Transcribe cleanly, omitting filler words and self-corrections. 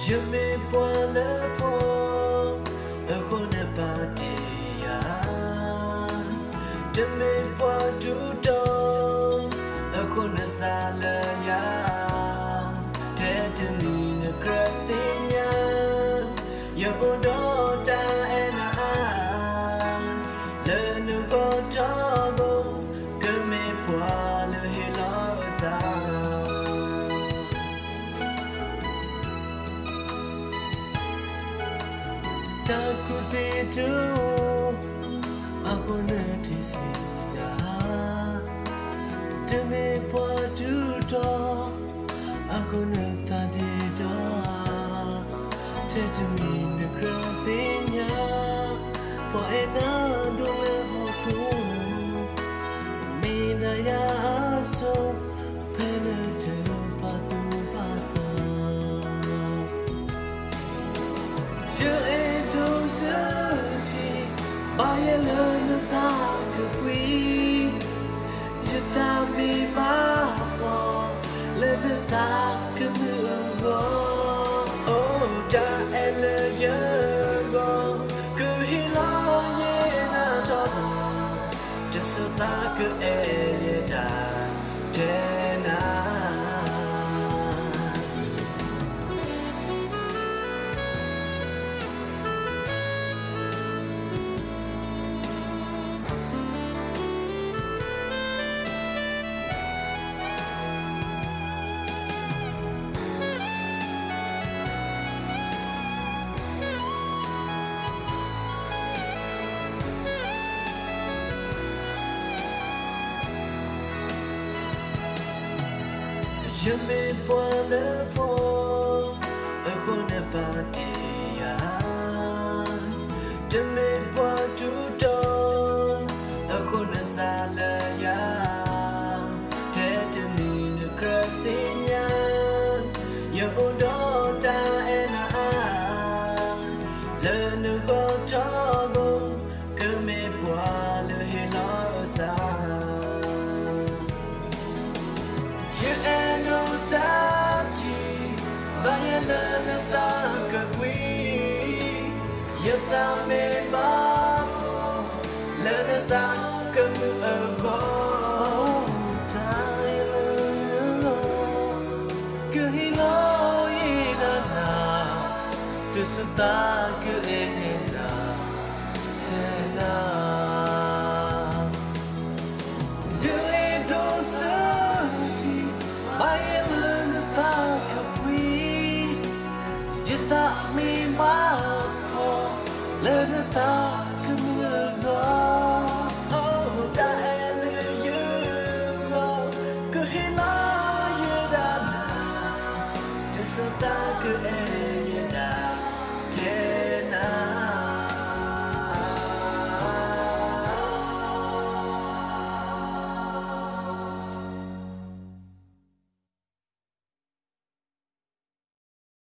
Je me bois le pot, ne pas dire. Je me bois tout temps, ne sale ya. Tête mine crasinya, yo do ta ena. Le nouveau tabo, que me bois le hilosa. Takute tu, aku nanti sia. Demi padu do, aku nanti doa. Tetapi negratinya, poena dole hoku. Mina ya so, penete padu padu. Je Baya lana tak kui, jeta mi bapa, lana tak kemugo. Oh, ta elejago, kuhilaye na tobo, jasota ke eda tena. Je me bois le pot, ne pas dire. Je me bois tout temps, ne sale ya. Tête mine crasinya, yo do ta ena. Le nouveau tabo, que me bois le hilosa. Je Sati, vaya lana taka kui, yata me babo, lana taka mu avo. Tai lana, kehilo ina na, tu suta ke ena, tena.